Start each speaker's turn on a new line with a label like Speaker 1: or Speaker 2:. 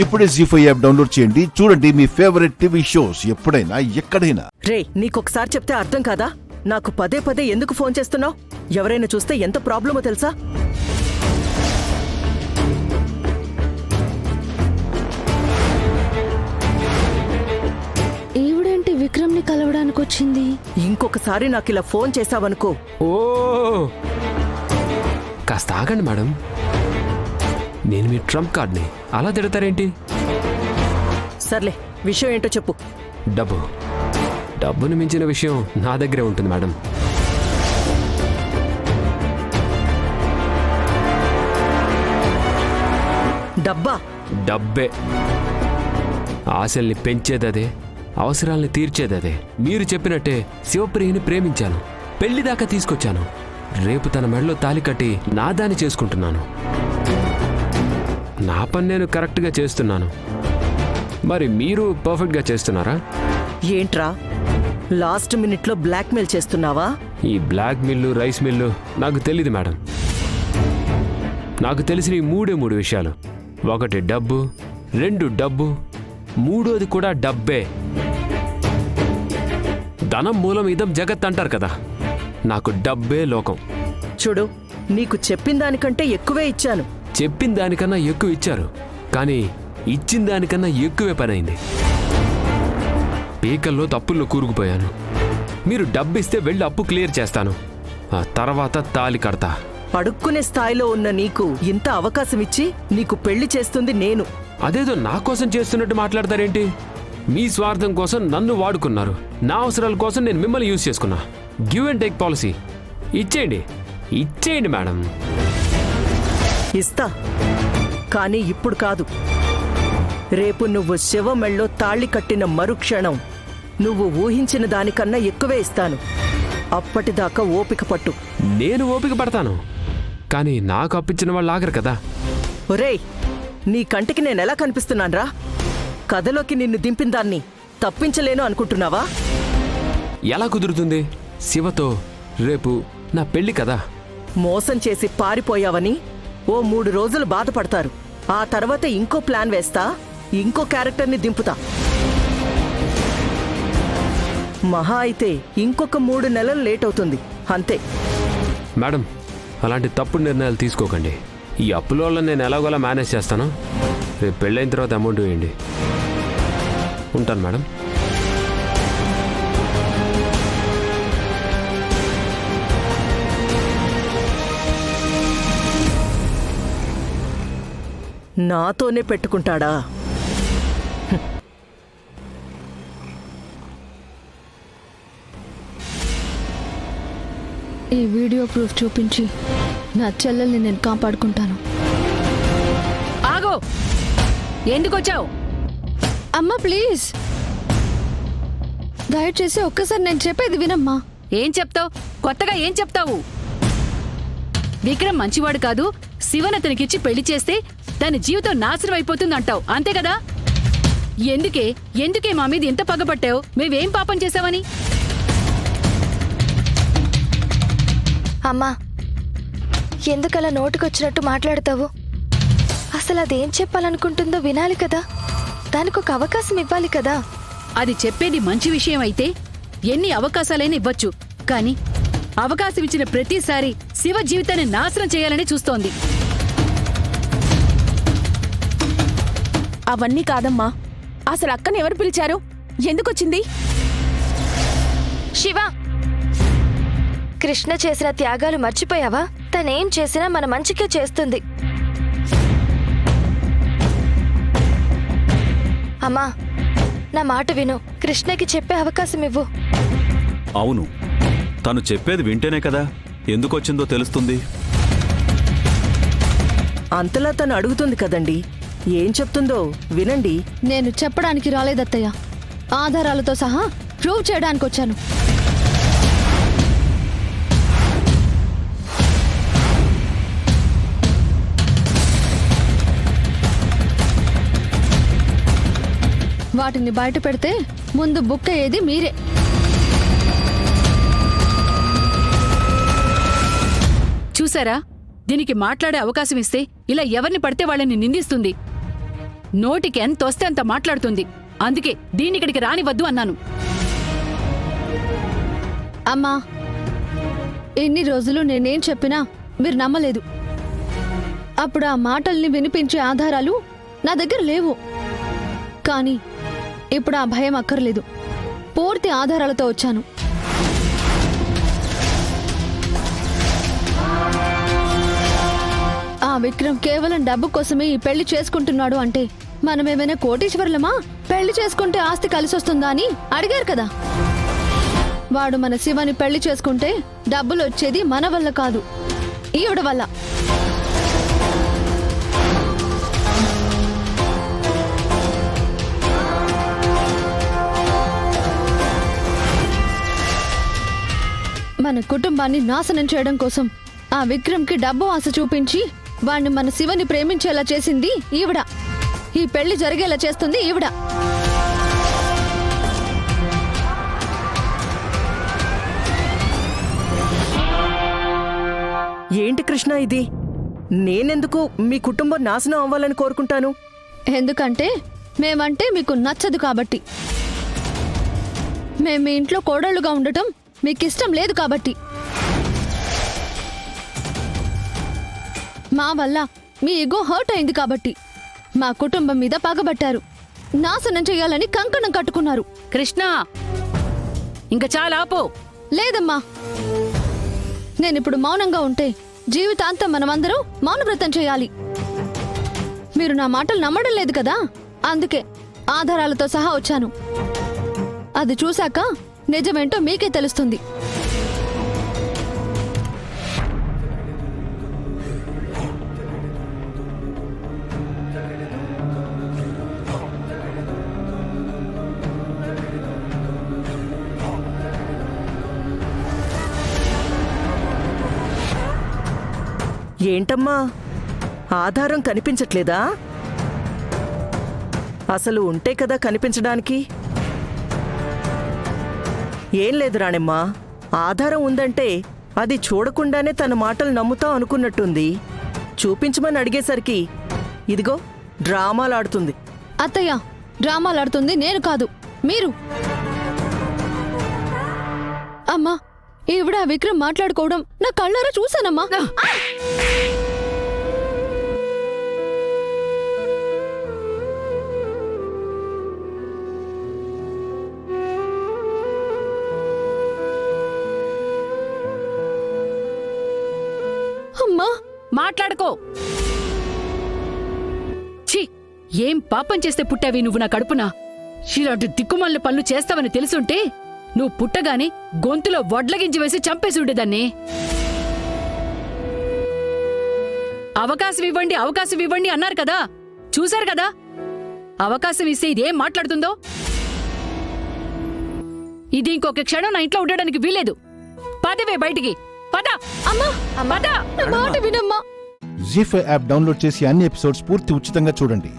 Speaker 1: ఇప్పుడే జీ5 app download చేయండి. చూడండి మీ ఫేవరెట్ టీవీ షోస్ ఎప్పుడైనా ఎక్కడైనా.
Speaker 2: రే, నీకొకసారి చెప్తే అర్థం కాదా? నాకు పదే పదే ఎందుకు ఫోన్ చేస్తున్నావు? ఎవరైనా చూస్తే ఎంత ప్రాబ్లమో తెలుసా?
Speaker 3: ఈవిడేంటి విక్రమ్ని కలవడానికి వచ్చింది?
Speaker 2: ఇంకొకసారి నాకు ఇలా ఫోన్ చేసావనుకో.
Speaker 4: ఓ కాస్త ఆగండి మేడం, నేను మీ ట్రంప్ కార్డ్ని అలా తిడతారేంటి?
Speaker 2: సర్లే, విషయం ఏంటో చెప్పు.
Speaker 4: డబ్బును మించిన విషయం నా దగ్గరే ఉంటుంది మేడం. డబ్బే ఆశల్ని పెంచేదదే, అవసరాల్ని తీర్చేదదే. మీరు చెప్పినట్టే శివప్రియని ప్రేమించాను, పెళ్లి దాకా తీసుకొచ్చాను. రేపు తన మెడలో తాలి కట్టి నాదాన్ని చేసుకుంటున్నాను. నా పని నేను కరెక్ట్గా చేస్తున్నాను, మరి మీరు పర్ఫెక్ట్గా చేస్తున్నారా?
Speaker 2: ఏంట్రా, లాస్ట్ మినిట్లో బ్లాక్మెయిల్ చేస్తున్నావా?
Speaker 4: ఈ బ్లాక్ మిల్లు, రైస్ మిల్లు నాకు తెలీదు మేడం. నాకు తెలిసిన ఈ మూడు విషయాలు. 1 డబ్బు, 2 డబ్బు, 3వది కూడా డబ్బే. ధనం మూలం ఇదం జగత్ అంటారు కదా, నాకు డబ్బే లోకం.
Speaker 2: చూడు, నీకు చెప్పిన దానికంటే ఎక్కువే ఇచ్చాను.
Speaker 4: చెప్పిన దానికన్నా ఎక్కువ ఇచ్చారు, కానీ ఇచ్చిన దానికన్నా ఎక్కువే పనైంది. పీకల్లో తప్పుల్లో కూరుకుపోయాను. మీరు డబ్బిస్తే వెళ్ళి అప్పు క్లియర్ చేస్తాను, ఆ తర్వాత తాలి కడతా.
Speaker 2: అడుక్కునే స్థాయిలో ఉన్న నీకు ఇంత అవకాశం ఇచ్చి నీకు పెళ్లి చేస్తుంది నేను.
Speaker 4: అదేదో నా కోసం చేస్తున్నట్టు మాట్లాడతారేంటి? మీ స్వార్థం కోసం నన్ను వాడుకున్నారు, నా అవసరాల కోసం నేను మిమ్మల్ని యూజ్ చేసుకున్నా. Give and take policy. ఇచ్చేయండి మేడం.
Speaker 2: ఇస్తా, కానీ ఇప్పుడు కాదు. రేపు నువ్వు శివ మెళ్ళో తాళి కట్టిన మరుక్షణం నువ్వు ఊహించిన దానికన్నా ఎక్కువే ఇస్తాను. అప్పటిదాకా ఓపిక పట్టు.
Speaker 4: నేను ఓపిక పడతాను, కానీ నాకు అప్పించిన వాళ్ళు ఆగరు కదా.
Speaker 2: ఒరేయ్, నీ కంటికి నేనెలా కనిపిస్తున్నాన్రా? కథలోకి నిన్ను దింపిన దాన్ని తప్పించలేను అనుకుంటున్నావా?
Speaker 4: ఎలా కుదురుతుంది? శివతో రేపు నా పెళ్లి కదా.
Speaker 2: మోసం చేసి పారిపోయావని ఓ 3 రోజులు బాధపడతారు. ఆ తర్వాత ఇంకో ప్లాన్ వేస్తా, ఇంకో క్యారెక్టర్ని దింపుతా. మహా అయితే ఇంకొక 3 నెలలు లేట్ అవుతుంది, అంతే.
Speaker 4: మేడం, అలాంటి తప్పుడు నిర్ణయాలు తీసుకోకండి. ఈ అప్పుల వల్ల నేను ఎలాగోలా మేనేజ్ చేస్తాను. రేపు పెళ్ళైన తర్వాత అమౌంట్ వేయండి. ఉంటాను మేడం.
Speaker 2: నాతోనే పెట్టుకుంటాడా?
Speaker 3: ఈ వీడియో ప్రూఫ్ చూపించి నా చెల్లెల్ని నేను కాపాడుకుంటాను.
Speaker 5: ఆగో, ఎందుకొచ్చావు?
Speaker 3: అమ్మా ప్లీజ్, దయచేసి ఒక్కసారి నేను చెప్పేది వినమ్మా.
Speaker 5: ఏం చెప్తావు? కొత్తగా ఏం చెప్తావు? విక్రమ్ మంచివాడు కాదు, శివన్ అతనికిచ్చి పెళ్లి చేస్తే దాని జీవితం నాశనం అయిపోతుందంటావు, అంతే కదా? ఎందుకే మా మీద ఇంత పగపట్టావు? మేమేం పాపం చేశావని?
Speaker 6: అమ్మా, ఎందుకలా నోటికొచ్చినట్టు మాట్లాడతావు? అసలు అదేం చెప్పాలనుకుంటుందో వినాలి కదా, దానికొక అవకాశం ఇవ్వాలి కదా.
Speaker 5: అది చెప్పేది మంచి విషయం అయితే ఎన్ని అవకాశాలైనా ఇవ్వచ్చు, కానీ అవకాశం ఇచ్చిన ప్రతిసారి శివ జీవితాన్ని నాశనం చేయాలని చూస్తోంది.
Speaker 7: అవన్నీ కాదమ్మా, అసలు అక్కని ఎవరు పిలిచారు? ఎందుకొచ్చింది?
Speaker 6: శివ, కృష్ణ చేసిన త్యాగాలు మర్చిపోయావా? తనేం చేసినా మన మంచికే చేస్తుంది. అమ్మా, నా మాట విను, కృష్ణకి చెప్పే అవకాశం ఇవ్వు.
Speaker 8: అవును, తను చెప్పేది వింటేనే కదా ఎందుకొచ్చిందో తెలుస్తుంది.
Speaker 2: అంతలా తను అడుగుతుంది కదండి, ఏం చెప్తుందో వినండి.
Speaker 3: నేను చెప్పడానికి రాలేదత్తయ్య, ఆధారాలతో సహా ప్రూవ్ చేయడానికి వచ్చాను. వాటిని బయట పెడితే ముందు బుక్ అయ్యేది మీరే.
Speaker 5: చూసారా, దీనికి మాట్లాడే అవకాశం ఇస్తే ఇలా ఎవరిని పడితే వాళ్ళని నిందిస్తుంది. నోటికి ఎంత వస్తే అంత మాట్లాడుతుంది. అందుకే దీన్ని ఇక్కడికి రానివద్దు అన్నాను.
Speaker 3: అమ్మా, ఎన్ని రోజులు నేనేం చెప్పినా మీరు నమ్మలేదు. అప్పుడు ఆ మాటల్ని వినిపించే ఆధారాలు నా దగ్గర లేవు. కానీ ఇప్పుడు ఆ భయం అక్కర్లేదు. పూర్తి ఆధారాలతో వచ్చాను. ఆ విక్రమ్ కేవలం డబ్బు కోసమే ఈ పెళ్లి చేసుకుంటున్నాడు అంటే మనమేమైనా కోటీశ్వరులమా? పెళ్లి చేసుకుంటే ఆస్తి కలిసొస్తుందా అని అడిగారు కదా. వాడు మన శివని పెళ్లి చేసుకుంటే డబ్బులు వచ్చేది మన వల్ల కాదు, ఈవిడ వల్ల. మన కుటుంబాన్ని నాశనం చేయడం కోసం ఆ విక్రమ్కి డబ్బు ఆశ చూపించి వాణ్ణి మన శివని ప్రేమించేలా చేసింది ఈవిడ. ఈ పెళ్లి జరిగేలా చేస్తుంది ఈవిడ.
Speaker 2: ఏంటి కృష్ణ ఇది? నేనెందుకు మీ కుటుంబం నాశనం అవ్వాలని కోరుకుంటాను?
Speaker 3: ఎందుకంటే మేమంటే మీకు నచ్చదు కాబట్టి. మేము మీ ఇంట్లో కోడళ్లుగా ఉండటం మీకిష్టం లేదు కాబట్టి. మా వల్ల మీ ఈగో హర్ట్ అయింది కాబట్టి మా కుటుంబం మీద పగబట్టారు. నాశనం చేయాలని కంకణం కట్టుకున్నారు.
Speaker 5: కృష్ణ, ఇంకా చాలా ఆపో.
Speaker 3: లేదమ్మా, నేనిప్పుడు మౌనంగా ఉంటే జీవితాంతం మనమందరం మౌనవ్రతం చేయాలి. మీరు నా మాటలు నమ్మడం లేదు కదా, అందుకే ఆధారాలతో సహా వచ్చాను. అది చూశాక నిజమేంటో మీకే తెలుస్తుంది.
Speaker 2: ఏంటమ్మా, ఆధారం కనిపించట్లేదా? అసలు ఉంటే కదా కనిపించడానికి. ఏం లేదు రాణెమ్మా, ఆధారం ఉందంటే అది చూడకుండానే తన మాటలు నమ్ముతాం అనుకున్నట్టుంది. చూపించమని అడిగేసరికి ఇదిగో డ్రామాలాడుతుంది.
Speaker 3: అత్తయ్య, డ్రామాలాడుతుంది నేను కాదు, మీరు. అమ్మా, ఈవిడ విక్రమ్ మాట్లాడుకోవడం నా కళ్ళారా చూశానమ్మా. అమ్మా,
Speaker 5: మాట్లాడుకో. ఛీ, ఏం పాపం చేస్తే పుట్టావి నువ్వు నా కడుపున? ఇలాంటి దిక్కుమాలిన పనులు చేస్తావని తెలుసుంటే నువ్వు పుట్టగాని గొంతులో వడ్లగించి వేసి చంపేసి ఉండేదాన్ని. అవకాశం ఇవ్వండి, అవకాశం ఇవ్వండి అన్నారు కదా, చూశారు కదా. అవకాశం ఇస్తే ఇదేం మాట్లాడుతుందో. ఇది ఇంకొక క్షణం నా ఇంట్లో ఉండడానికి వీలేదు. పదవే బయటికి పద.
Speaker 3: అమ్మా,
Speaker 5: పద.
Speaker 3: నా మాట వినమ్మా.
Speaker 1: జీ5 యాప్ డౌన్లోడ్ చేసి అన్ని ఎపిసోడ్స్ పూర్తి ఉచితంగా చూడండి.